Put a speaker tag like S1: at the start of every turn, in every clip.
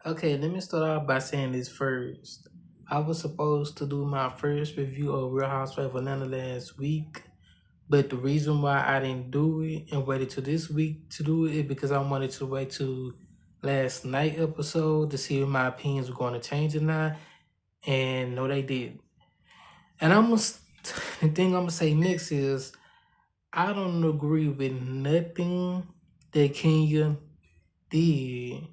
S1: Okay, let me start off by saying this first. I was supposed to do my first review of Real Housewives of Atlanta last week, but the reason why I didn't do it and waited till this week to do it is because I wanted to wait till last night episode to see if my opinions were going to change or not, and no, they did. And the thing I'm gonna say next is I don't agree with nothing that Kenya did,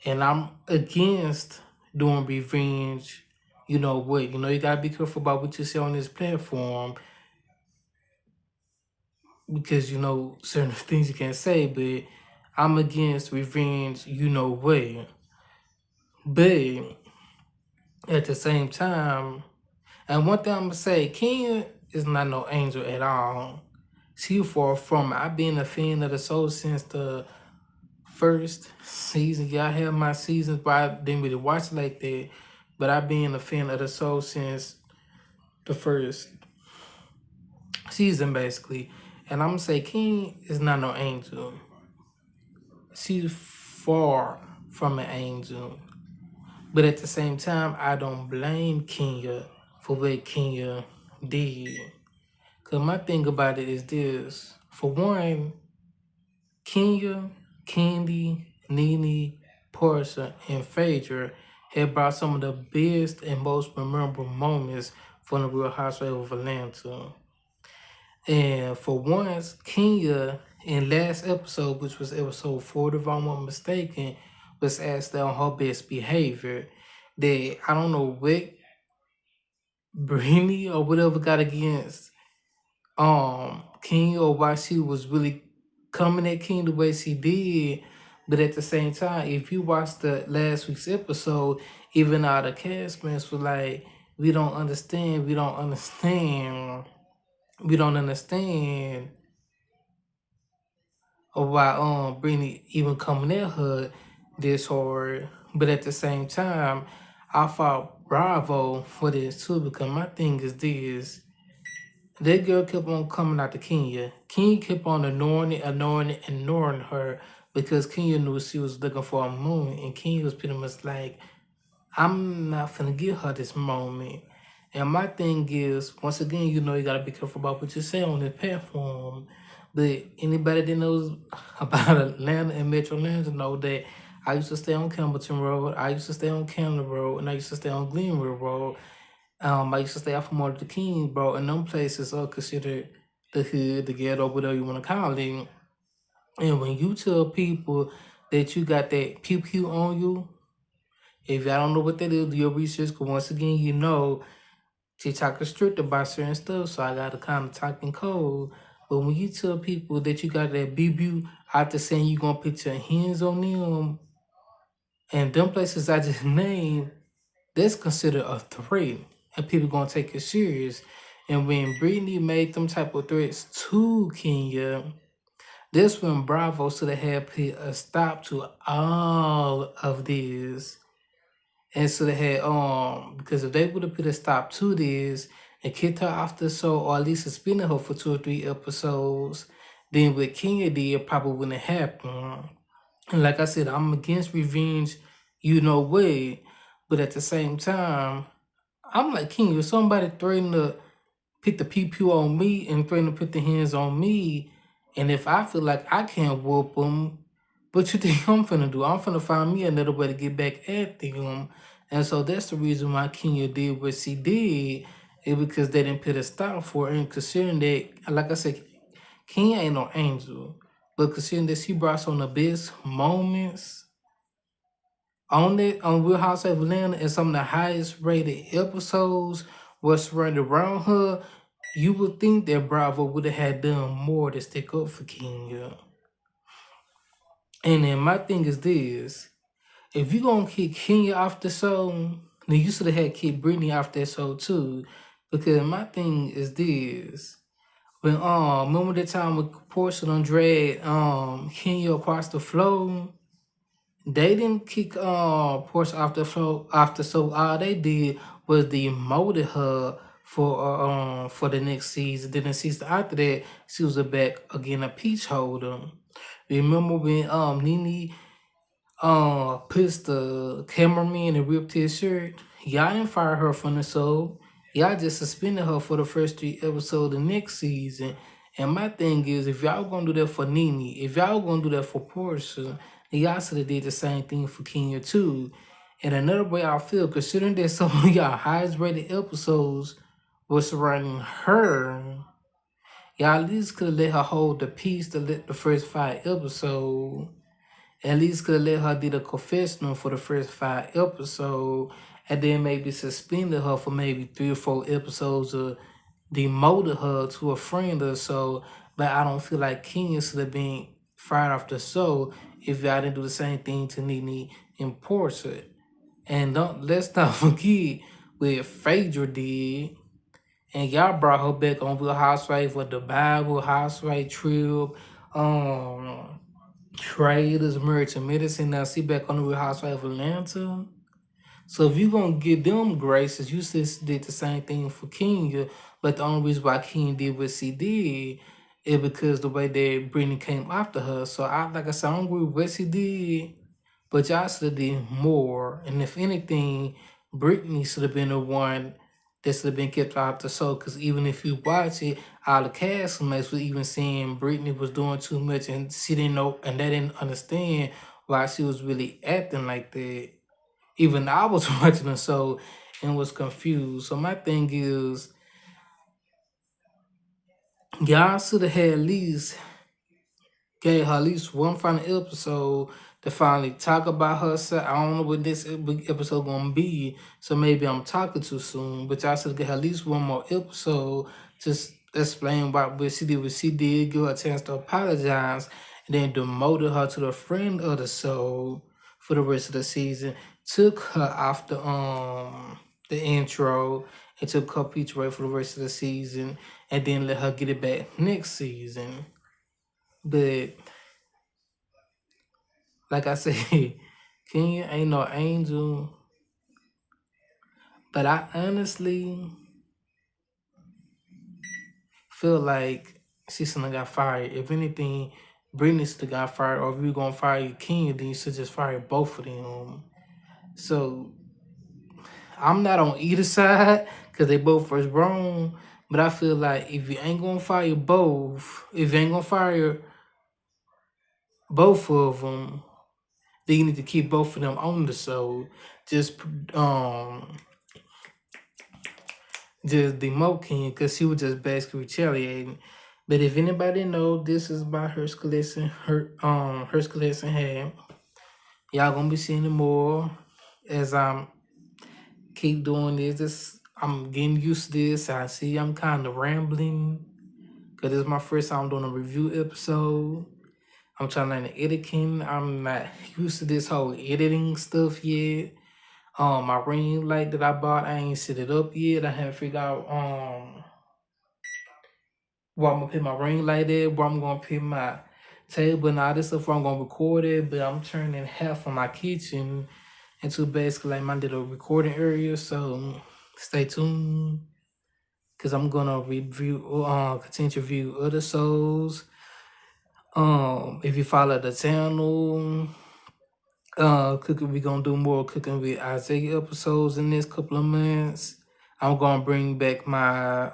S1: and I'm against doing revenge. You know what? You gotta be careful about what you say on this platform because certain things you can't say. But I'm against revenge. You know what? But at the same time, and one thing I'm gonna say, Kenya is not no angel at all. She far from it. I've been a fan of the show since the first season. Yeah, I have my seasons, but I didn't really watch it like that. But I've been a fan of the show since the first season, basically. And I'm gonna say King is not no angel. She's far from an angel. But at the same time, I don't blame Kenya for what Kenya did. Cause my thing about it is this. For one, Kenya, Candy, Nene, Portia, and Phaedra had brought some of the best and most memorable moments from the Real Housewives of Atlanta. And for once, Kenya in last episode, which was episode 40, if I'm not mistaken, was asked on her best behavior. That I don't know what Brittany or whatever got against King or why she was really coming at King the way she did. But at the same time, if you watch the last week's episode, even all the castmates were like, we don't understand or why Brittany even coming at her this hard. But at the same time, I fought Bravo for this too because my thing is this. That girl kept on coming out to Kenya. Kenya kept on ignoring her because Kenya knew she was looking for a moment. And Kenya was pretty much like, I'm not finna give her this moment. And my thing is, once again, you gotta be careful about what you say on this platform. But anybody that knows about Atlanta and Metro Atlanta know that I used to stay on Campbellton Road, I used to stay on Camden Road, and I used to stay on Glenwood Road. I used to stay off of Martin Luther King, bro, and them places are considered the hood, the ghetto, whatever you want to call it. And when you tell people that you got that pew pew on you, if y'all don't know what that is, do your research, because once again, TikTok is strict about certain stuff, so I got to kind of talk in code. But when you tell people that you got that BB after saying you going to put your hands on them, and them places I just named, that's considered a threat, and people gonna take it serious. And when Brittany made them type of threats to Kenya, that's when Bravo should have had put a stop to all of this, and should have had because if they would have put a stop to this and kicked her off the show, or at least suspended her for 2 or 3 episodes, then what Kenya did probably wouldn't have happened. And like I said, I'm against revenge, way, but at the same time, I'm like, King, if somebody threatened to put the pew on me and threatened to put the hands on me, and if I feel like I can't whoop them, what you think I'm finna do? I'm finna find me another way to get back at them. And so that's the reason why Kenya did what she did, is because they didn't put a stop for her. And considering that, like I said, Kenya ain't no angel, but considering that she brought some of the best moments on Real Housewives of Atlanta, and some of the highest rated episodes was surrounded around her, you would think that Bravo would have had done more to stick up for Kenya. And then my thing is this: if you gonna kick Kenya off the show, then you should have had kick Brittany off that show too. Because my thing is this: when remember the time when Portia done dragged Kenya across the floor. They didn't kick Portia off the show after, so all they did was demoted her for the next season. Then the season after that, she was back again a peach holder. Remember when Nene puts the cameraman and ripped his shirt. Y'all didn't fire her from the show. Y'all just suspended her for the first 3 episodes of the next season. And my thing is, if y'all gonna do that for Nene, if y'all gonna do that for Portia, then y'all should have did the same thing for Kenya too. And another way I feel, considering that some of y'all highest rated episodes was surrounding her, y'all at least could have let her hold the peace to let the first 5 episodes. At least could have let her do the confessional for the first 5 episodes, and then maybe suspended her for maybe 3 or 4 episodes, or demoted her to a friend or so. But I don't feel like Kenya should have been fired off the show if y'all didn't do the same thing to Nene and Portia. And don't let's not forget what Phaedra did. And y'all brought her back on Real Housewives with the Bible, Housewife Trip, um, Traders, Merchant Medicine. Now see back on the Real Housewives of Atlanta. So if you gonna give them graces, you just did the same thing for Kenya. But the only reason why Kenya did what she did is because the way that Brittany came after her. So like I said, I don't agree with what she did, but y'all should have did more. And if anything, Brittany should have been the one that should have been kept out the show. Because even if you watch it, all the cast mates was even saying Brittany was doing too much, and she didn't know, and they didn't understand why she was really acting like that. Even I was watching the show and was confused. So my thing is, y'all should have had at least gave her at least one final episode to finally talk about herself. I don't know what this episode gonna be, so maybe I'm talking too soon. But y'all should get her at least one more episode to explain what she did, give her a chance to apologize, and then demoted her to the friend of the show for the rest of the season. Took her off the intro and took her peach away for the rest of the season, and then let her get it back next season. But like I said, Kenya ain't no angel, but I honestly feel like she shouldn't have got fired. If anything, Brittany should have got fired, or if you're gonna fire Kenya, then you should just fire both of them. So I'm not on either side because they both was wrong. But I feel like if you ain't gonna fire both, if you ain't gonna fire both of them, then you need to keep both of them on the show. Just um just demote King because she was just basically retaliating. But if anybody know, this is my Hercules and hat. Y'all gonna be seeing it more as I'm keep doing this. I'm getting used to this. I see I'm kind of rambling because this is my first time doing a review episode. I'm trying to learn the editing. I'm not used to this whole editing stuff yet. My ring light that I bought, I ain't set it up yet. I haven't figured out where I'm gonna put my ring light at, where I'm gonna put my table and all this stuff, where I'm gonna record it. But I'm turning half of my kitchen into basically like my little recording area. So stay tuned, cause I'm gonna continue to review other shows. If you follow the channel, cooking, we gonna do more cooking with Isiah episodes in this couple of months. I'm gonna bring back my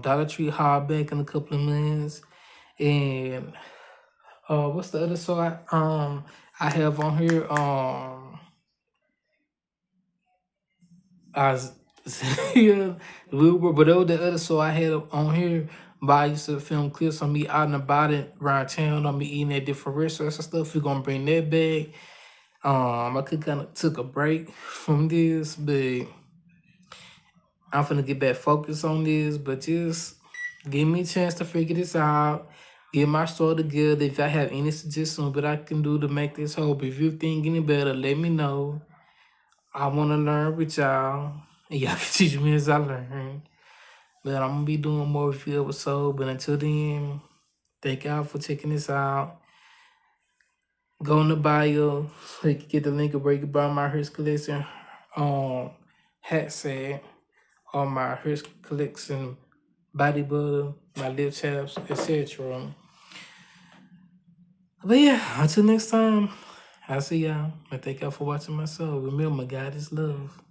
S1: Dollar Tree haul back in a couple of months. And what's the other show I have on here? I was yeah, but that was the other show I had on here. But I used to film clips on me out and about it around town, on me eating at different restaurants and stuff. We're gonna bring that back. I could kind of took a break from this, but I'm finna get back focused on this. But just give me a chance to figure this out. Get my story together. If I have any suggestions what I can do to make this whole review thing any better, let me know. I want to learn with y'all. And y'all can teach me as I learn. But I'm going to be doing more review episodes. But until then, thank y'all for checking this out. Go in the bio so you can get the link where you can buy my Hertz Collection hat set, or my Hertz Collection body butter, my lip tabs, etc. But yeah, until next time. I see y'all. I thank y'all for watching my show. Remember, God is love.